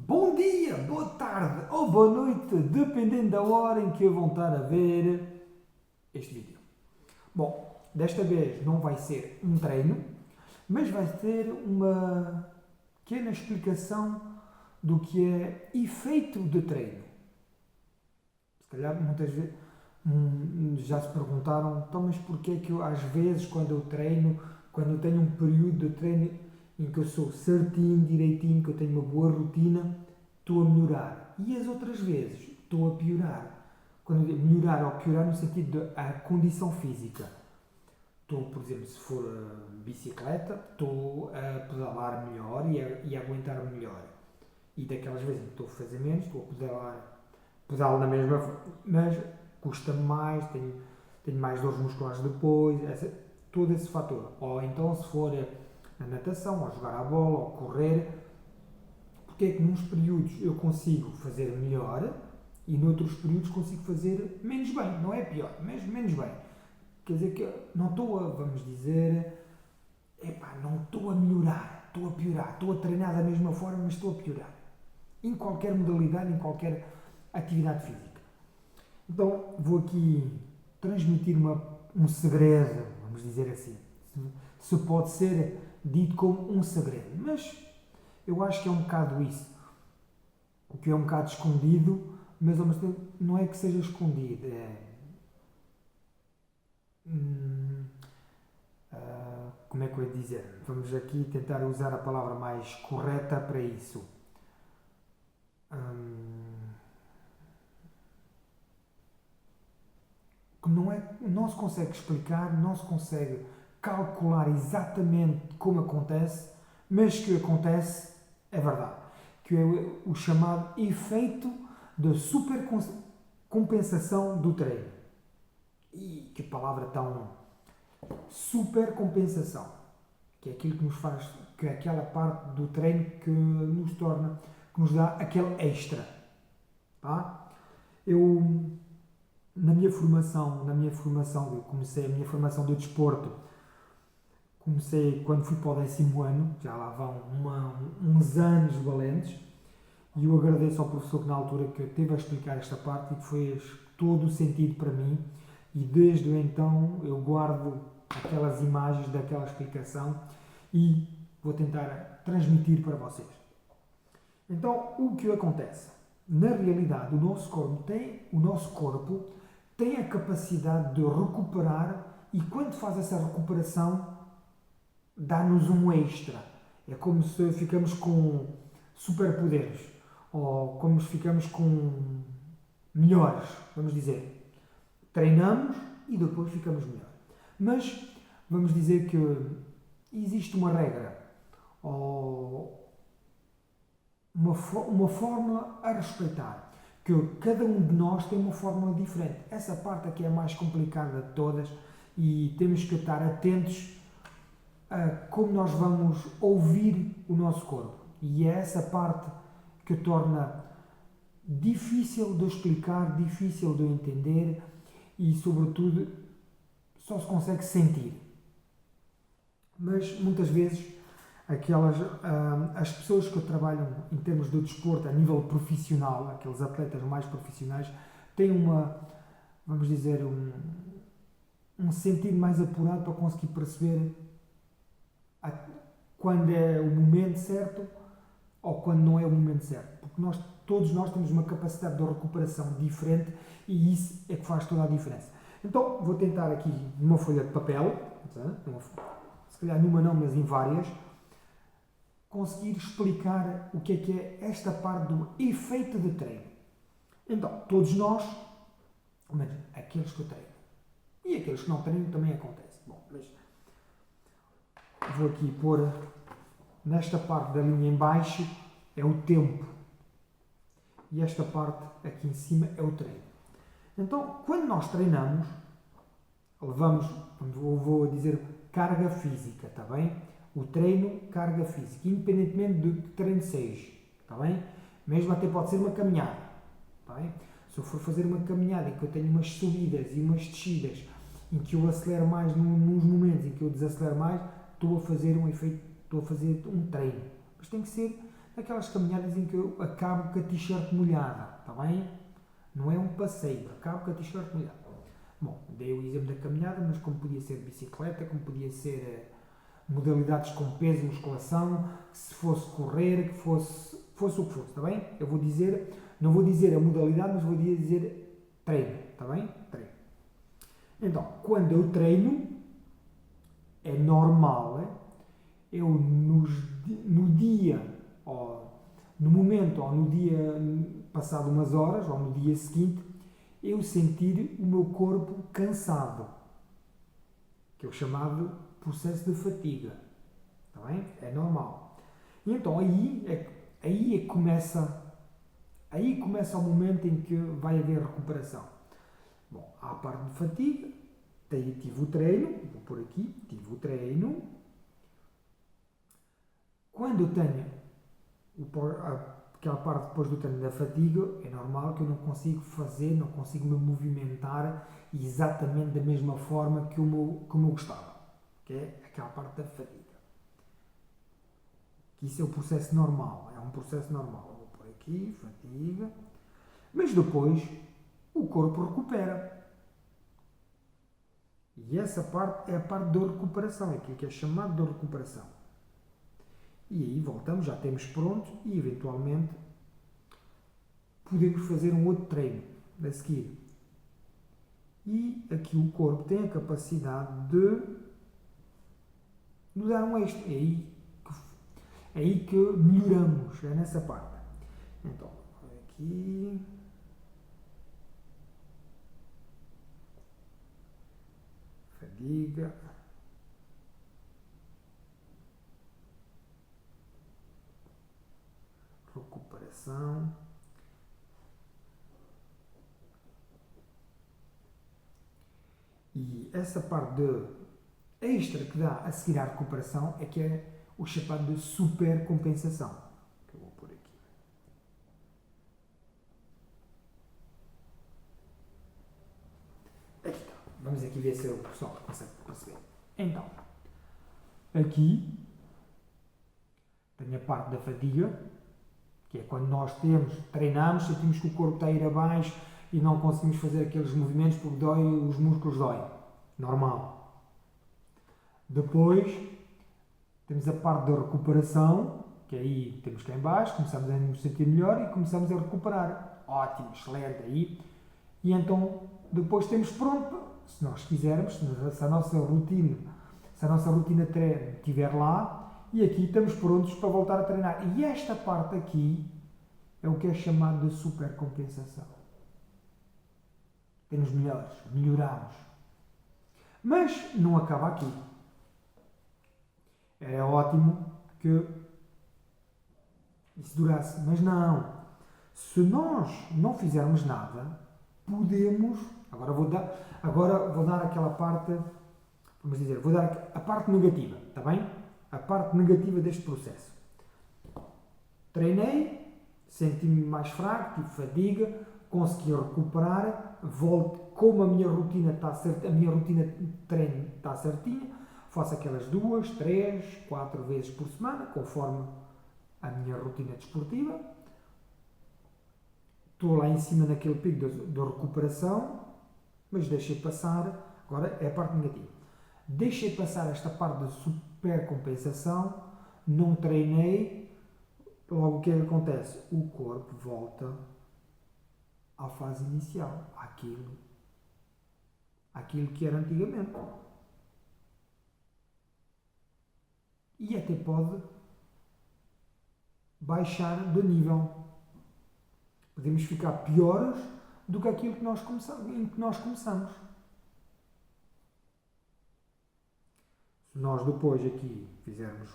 Bom dia, boa tarde ou boa noite, dependendo da hora em que vão estar a ver este vídeo. Bom, desta vez não vai ser um treino, mas vai ser uma pequena explicação do que é efeito de treino. Se calhar muitas vezes já se perguntaram, então, mas porquê é que eu, às vezes, quando eu treino, quando eu tenho um período de treino em que eu sou certinho, direitinho, que eu tenho uma boa rotina, estou a melhorar. E as outras vezes estou a piorar. Quando eu digo melhorar ou piorar no sentido da condição física. Estou, por exemplo, se for bicicleta, estou a pedalar melhor e a aguentar melhor. E daquelas vezes em que estou a fazer menos, estou a pedalo na mesma, mas custa-me mais, tenho mais dores musculares depois, todo esse fator. Ou então, se for na natação, ou jogar a bola, ou correr, porque é que nos períodos eu consigo fazer melhor e noutros períodos consigo fazer menos bem, não é pior, mas menos bem. Quer dizer que não estou a, vamos dizer, não estou a melhorar, estou a piorar, estou a treinar da mesma forma, mas estou a piorar. Em qualquer modalidade, em qualquer atividade física. Então, vou aqui transmitir um segredo, vamos dizer assim. Se pode ser dito como um segredo, mas eu acho que é um bocado isso. O que é um bocado escondido, mas ao mesmo tempo não é que seja escondido, como é que eu ia dizer? Vamos aqui tentar usar a palavra mais correta para isso. Que não se consegue explicar, não se consegue calcular exatamente como acontece, mas que acontece é verdade. Que é o chamado efeito da supercompensação do treino. E que palavra tão supercompensação, que é aquilo que nos faz, que é aquela parte do treino que nos torna, que nos dá aquele extra. Tá? Eu na minha formação, eu comecei a minha formação de desporto, comecei quando fui para o 10º ano, já lá vão uns anos valentes, e eu agradeço ao professor que na altura que teve a explicar esta parte e que fez todo o sentido para mim, e desde então eu guardo aquelas imagens daquela explicação e vou tentar transmitir para vocês. Então, o que acontece? Na realidade, o nosso corpo tem a capacidade de recuperar e quando faz essa recuperação dá-nos um extra. É como se ficamos com superpoderes ou como se ficamos com melhores, vamos dizer. Treinamos e depois ficamos melhor. Mas vamos dizer que existe uma regra ou uma fórmula a respeitar. Que cada um de nós tem uma fórmula diferente. Essa parte aqui é a mais complicada de todas e temos que estar atentos a como nós vamos ouvir o nosso corpo. E é essa parte que torna difícil de explicar, difícil de entender e, sobretudo, só se consegue sentir. Mas, muitas vezes, as pessoas que trabalham em termos de desporto a nível profissional, aqueles atletas mais profissionais, têm vamos dizer, um sentido mais apurado para conseguir perceber quando é o momento certo ou quando não é o momento certo. Porque todos nós temos uma capacidade de recuperação diferente e isso é que faz toda a diferença. Então, vou tentar aqui, numa folha de papel, se calhar numa não, mas em várias, conseguir explicar o que é esta parte do efeito de treino. Então, todos nós, mas aqueles que eu treino e aqueles que não treinam também acontece. Bom, mas vou aqui pôr nesta parte da linha em baixo é o tempo e esta parte aqui em cima é o treino. Então, quando nós treinamos, levamos, vou dizer, carga física, está bem? O treino, carga física, independentemente do que treino seja, está bem? Mesmo até pode ser uma caminhada, está bem? Se eu for fazer uma caminhada em que eu tenho umas subidas e umas descidas, em que eu acelero mais nos momentos em que eu desacelero mais, estou a fazer um efeito, estou a fazer um treino. Mas tem aquelas caminhadas em que eu acabo com a t-shirt molhada, está bem? Não é um passeio, acabo com a t-shirt molhada. Bom, dei o exemplo da caminhada, mas como podia ser bicicleta, como podia ser modalidades com peso, musculação, se fosse correr, que fosse o que fosse, está bem? Eu vou dizer, não vou dizer a modalidade, mas vou dizer treino, está bem? Treino. Então, quando eu treino, é normal, eu no dia, ou no momento, ou no dia passado umas horas, ou no dia seguinte, eu sentir o meu corpo cansado, que é o chamado processo de fadiga, está bem? É normal. E então aí começa o momento em que vai haver recuperação. Bom, há a parte de fadiga, tive o treino, vou pôr aqui, tive o treino. Quando eu tenho aquela parte depois do treino da fadiga, é normal que eu não consigo me movimentar exatamente da mesma forma como eu gostava, que é aquela parte da fadiga. Que isso é o processo normal, é um processo normal. Vou pôr aqui, fadiga, mas depois o corpo recupera. E essa parte é a parte da recuperação, é aquilo que é chamado de recuperação. E aí voltamos, já temos pronto e eventualmente podemos fazer um outro treino a seguir. E aqui o corpo tem a capacidade de nos dar um extra. É aí que melhoramos, é nessa parte. Então, aqui. Fadiga. Recuperação. E essa parte de extra que dá a seguir à recuperação é que é o chamado de supercompensação. Que eu vou pôr aqui. Aqui está. Vamos aqui ver se o pessoal consegue perceber. Então, aqui tenho a parte da fadiga, que é quando nós treinamos, sentimos que o corpo está a ir abaixo e não conseguimos fazer aqueles movimentos porque os músculos doem. Normal. Depois temos a parte da recuperação, que aí temos cá em baixo, começamos a nos sentir melhor e começamos a recuperar. Ótimo, excelente aí. E então depois temos pronto, se nós quisermos, se a nossa rotina de treino estiver lá, e aqui estamos prontos para voltar a treinar. E esta parte aqui é o que é chamado de supercompensação. Temos melhoramos. Mas não acaba aqui. Era ótimo que isso durasse, mas não. Se nós não fizermos nada, podemos. Agora vou dar aquela parte, vamos dizer, vou dar a parte negativa, está bem? A parte negativa deste processo. Treinei, senti-me mais fraco, tive fadiga, consegui recuperar, volto, como a minha rotina de treino está certinha, faço aquelas 2, 3, 4 vezes por semana, conforme a minha rotina desportiva. Estou lá em cima naquele pico da recuperação, mas deixei passar, agora é a parte negativa. Deixei passar esta parte de supercompensação, não treinei, logo o que é que acontece? O corpo volta à fase inicial, àquilo que era antigamente. E até pode baixar de nível. Podemos ficar piores do que aquilo em que nós começamos. Se nós depois aqui levarmos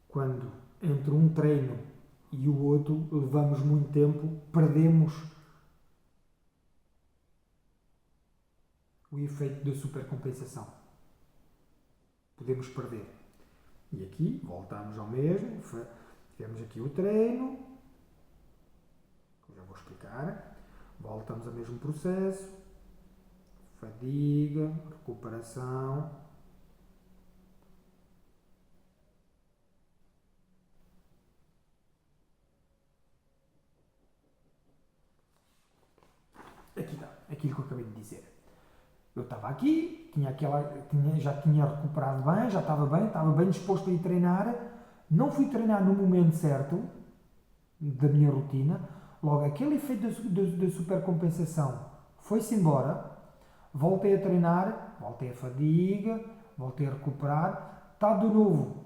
quando entre um treino e o outro levamos muito tempo, perdemos o efeito da supercompensação. Podemos perder. E aqui voltamos ao mesmo, tivemos aqui o treino, já vou explicar, voltamos ao mesmo processo, fadiga, recuperação. Aqui está, aquilo que eu acabei de dizer. Eu estava aqui, já tinha recuperado bem, já estava bem disposto a ir treinar. Não fui treinar no momento certo da minha rotina. Logo, aquele efeito da supercompensação foi-se embora. Voltei a treinar, voltei a fadiga, voltei a recuperar. Está de novo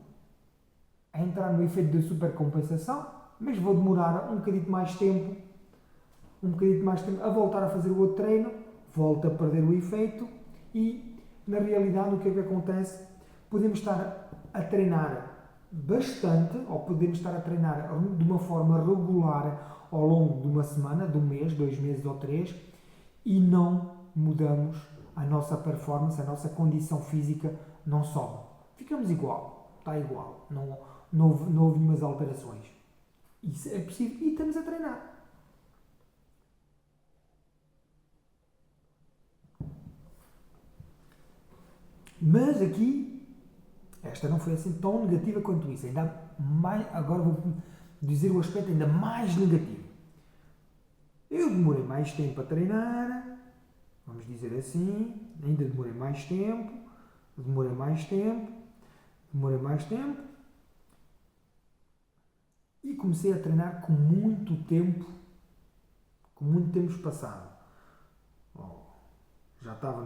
a entrar no efeito da supercompensação, mas vou demorar um bocadinho mais tempo a voltar a fazer o outro treino, volto a perder o efeito e, na realidade, o que é que acontece? Podemos estar a treinar bastante, ou podemos estar a treinar de uma forma regular ao longo de uma semana, de um mês, 2 meses ou 3, e não mudamos a nossa performance, a nossa condição física não sobe. Ficamos igual, está igual, não houve nenhumas alterações. Isso é possível e estamos a treinar. Mas aqui, esta não foi assim tão negativa quanto isso. Ainda mais, agora vou dizer o aspecto ainda mais negativo. Eu demorei mais tempo a treinar, vamos dizer assim, ainda demorei mais tempo, e comecei a treinar com muito tempo espaçado. Já estava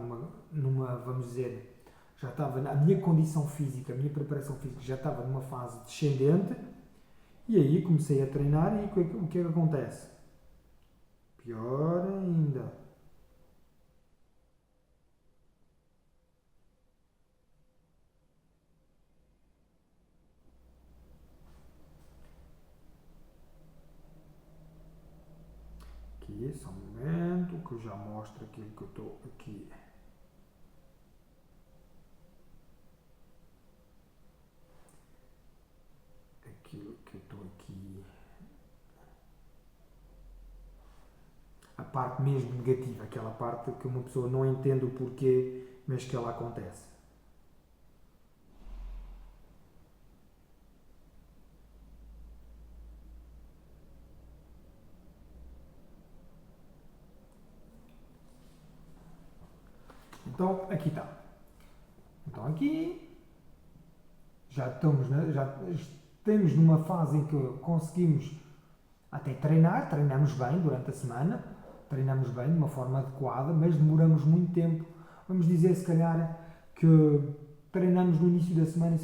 vamos dizer, já estava a minha condição física, a minha preparação física já estava numa fase descendente, e aí comecei a treinar e o que é que acontece? Pior ainda. Aqui, só um momento, que eu já mostro aquilo que eu estou aqui. Aquilo que eu estou aqui. A parte mesmo negativa, aquela parte que uma pessoa não entende o porquê, mas que ela acontece. Então, aqui está. Então, aqui já estamos numa fase em que conseguimos até treinamos bem durante a semana, treinamos bem de uma forma adequada, mas demoramos muito tempo. Vamos dizer, se calhar, que treinamos no início da semana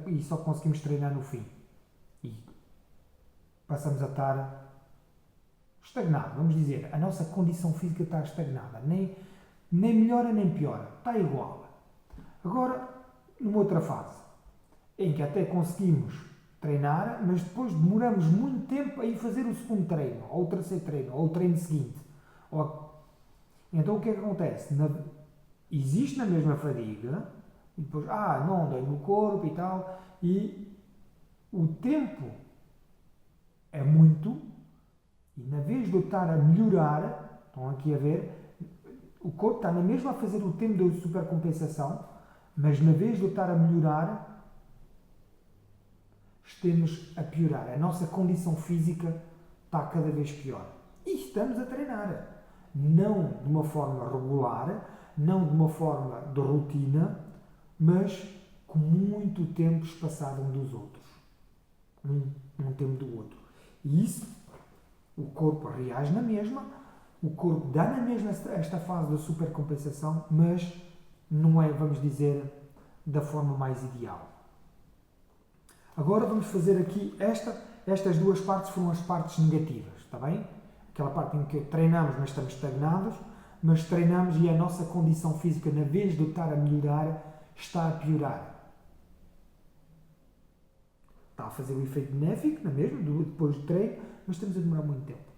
e só conseguimos treinar no fim. E passamos a estar estagnado. Vamos dizer, a nossa condição física está estagnada. Nem melhora nem piora. Está igual. Agora, numa outra fase, em que até conseguimos treinar, mas depois demoramos muito tempo a ir fazer o segundo treino, ou o terceiro treino, ou o treino seguinte. Então o que é que acontece? Existe na mesma fadiga, e depois, não, dói no corpo e tal, e o tempo é muito, e na vez de eu estar a melhorar, estão aqui a ver, o corpo está na mesma a fazer o tempo de supercompensação, mas na vez de eu estar a melhorar, estamos a piorar. A nossa condição física está cada vez pior. E estamos a treinar. Não de uma forma regular, não de uma forma de rotina, mas com muito tempo espaçado um dos outros. Um tempo do outro. E isso, o corpo reage na mesma, o corpo dá na mesma esta fase da supercompensação, mas não é, vamos dizer, da forma mais ideal. Agora vamos fazer aqui estas duas partes foram as partes negativas, está bem? Aquela parte em que treinamos, mas estamos estagnados, mas treinamos e a nossa condição física, na vez de estar a melhorar, está a piorar. Está a fazer o efeito benéfico, não é mesmo? Depois do treino, mas estamos a demorar muito tempo.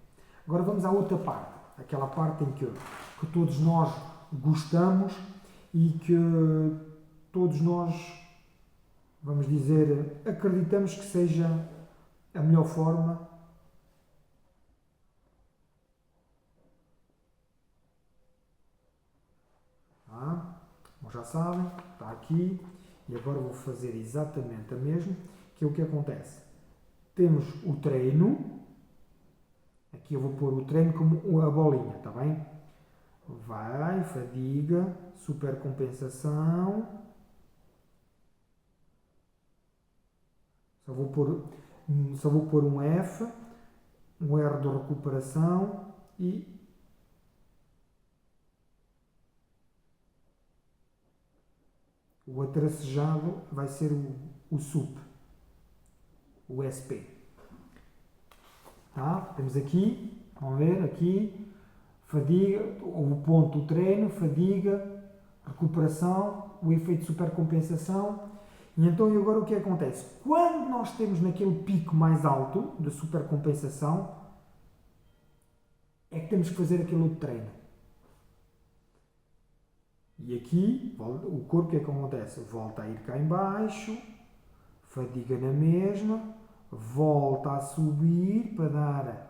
Agora vamos à outra parte, aquela parte em que todos nós gostamos e que todos nós, vamos dizer, acreditamos que seja a melhor forma Tá? Como já sabem, está aqui. E agora vou fazer exatamente a mesma, que é o que acontece. Temos o treino. Aqui eu vou pôr o treino como a bolinha, está bem? Vai, fadiga, supercompensação. Só vou pôr um F, um R de recuperação e o atracejado vai ser o SUP, o SP. Tá? Temos aqui, vão ver, aqui, fadiga, o ponto do treino, fadiga, recuperação, o efeito de supercompensação. E então agora o que acontece? Quando nós temos naquele pico mais alto de supercompensação, é que temos que fazer aquele outro treino. E aqui, o corpo, o que é que acontece? Volta a ir cá em baixo, fadiga na mesma, volta a subir para dar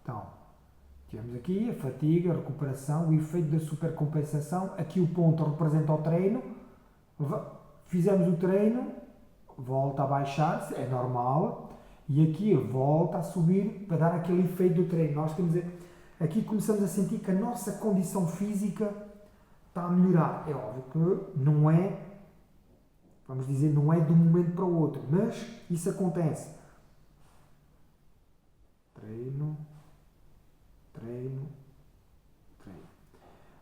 então, tivemos aqui a fadiga, a recuperação, o efeito da supercompensação. Aqui o ponto representa o treino. Fizemos o treino, volta a baixar-se, é normal. E aqui volta a subir para dar aquele efeito do treino. Nós temos aqui começamos a sentir que a nossa condição física está a melhorar. É óbvio que não é, vamos dizer, não é de um momento para o outro, mas isso acontece. Treino, treino, treino.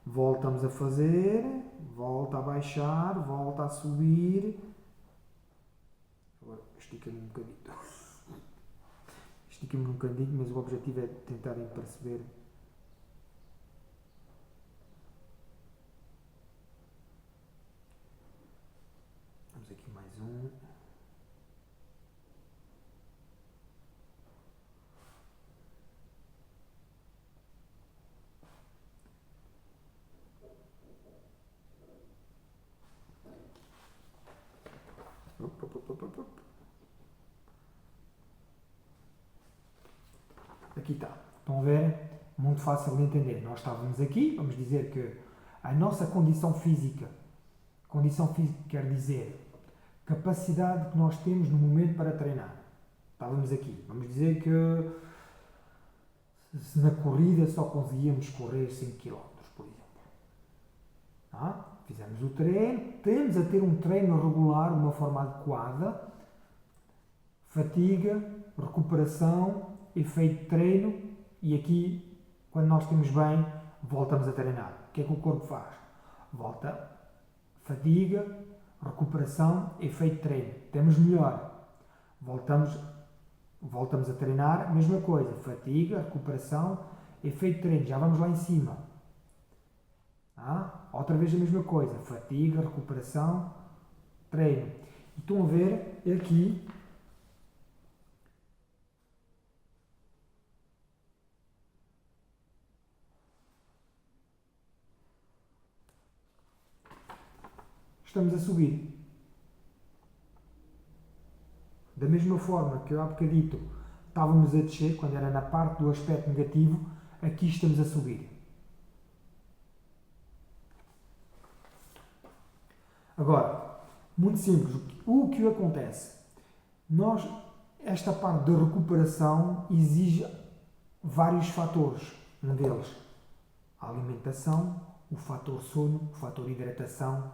Voltamos a fazer, volta a baixar, volta a subir. Agora estica-me um bocadinho. Estica-me um bocadinho, mas o objetivo é tentarem perceber. Vamos aqui mais um. Aqui está. Estão a ver? Muito fácil de entender. Nós estávamos aqui, vamos dizer que a nossa condição física quer dizer capacidade que nós temos no momento para treinar. Estávamos aqui. Vamos dizer que se na corrida só conseguíamos correr 5 km, por exemplo. Fizemos o treino, temos a ter um treino regular, de uma forma adequada, fatiga, recuperação, efeito de treino, e aqui, quando nós estamos bem, voltamos a treinar. O que é que o corpo faz? Volta, fatiga, recuperação, efeito de treino. Temos melhor. Voltamos a treinar, mesma coisa, fatiga, recuperação, efeito de treino. Já vamos lá em cima. Outra vez a mesma coisa, fatiga, recuperação, treino. E estão a ver aqui estamos a subir. Da mesma forma que eu há bocadito estávamos a descer, quando era na parte do aspecto negativo, aqui estamos a subir. Agora, muito simples, o que acontece? Esta parte da recuperação exige vários fatores. Um deles, a alimentação, o fator sono, o fator hidratação,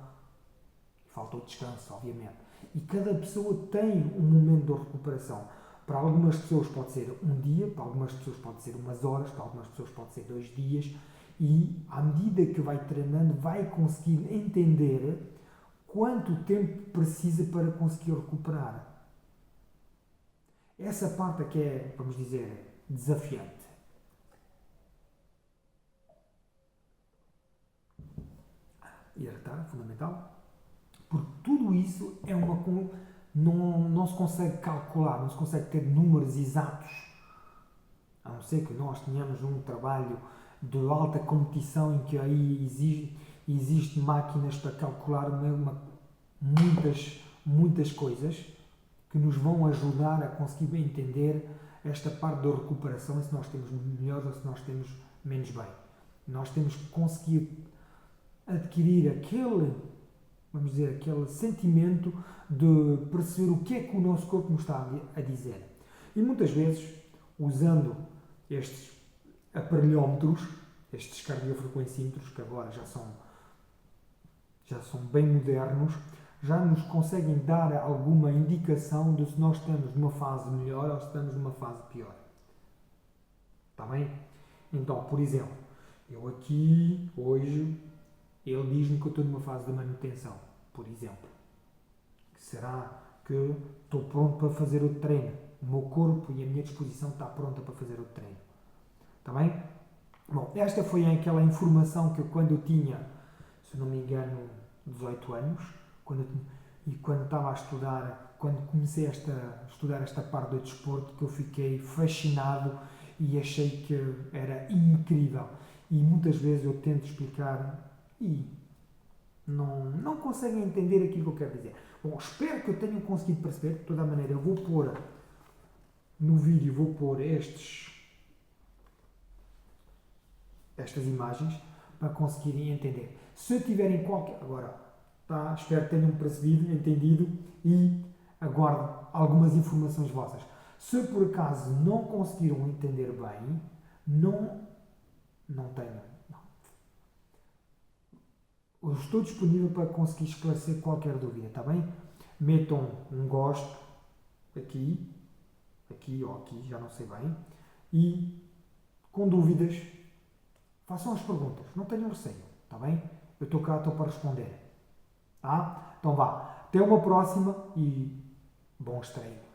falta o descanso, obviamente. E cada pessoa tem um momento de recuperação. Para algumas pessoas pode ser um dia, para algumas pessoas pode ser umas horas, para algumas pessoas pode ser 2 dias. E à medida que vai treinando, vai conseguir entender quanto tempo precisa para conseguir recuperar. Essa parte é que é, vamos dizer, desafiante. Hidratar, fundamental. Porque tudo isso é não se consegue calcular, não se consegue ter números exatos. A não ser que nós tenhamos um trabalho de alta competição, em que aí existe máquinas para calcular muitas coisas que nos vão ajudar a conseguir entender esta parte da recuperação e se nós temos melhor ou se nós temos menos bem. Nós temos que conseguir adquirir aquele sentimento de perceber o que é que o nosso corpo nos está a dizer. E muitas vezes, usando estes aparelhómetros, estes cardiofrequencímetros, que agora já são bem modernos, já nos conseguem dar alguma indicação de se nós estamos numa fase melhor ou se estamos numa fase pior. Está bem? Então, por exemplo, eu aqui, hoje, ele diz-me que eu estou numa fase de manutenção, por exemplo. Será que estou pronto para fazer o treino? O meu corpo e a minha disposição está pronta para fazer o treino. Está bem? Bom, esta foi aquela informação que quando eu tinha, se não me engano, 18 anos, quando estava a estudar, quando comecei a estudar esta parte do desporto, que eu fiquei fascinado e achei que era incrível. E muitas vezes eu tento explicar e não conseguem entender aquilo que eu quero dizer. Bom, espero que eu tenham conseguido perceber. De toda a maneira, eu vou pôr no vídeo, estas imagens para conseguirem entender. Se tiverem qualquer... Agora, tá? Espero que tenham percebido, entendido e aguardo algumas informações vossas. Se por acaso não conseguiram entender bem, não tenham. Eu estou disponível para conseguir esclarecer qualquer dúvida, está bem? Metam um gosto aqui ou aqui, já não sei bem, e com dúvidas, façam as perguntas, não tenham receio, está bem? Eu estou cá, estou para responder. Tá? Então vá, até uma próxima e bons treinos.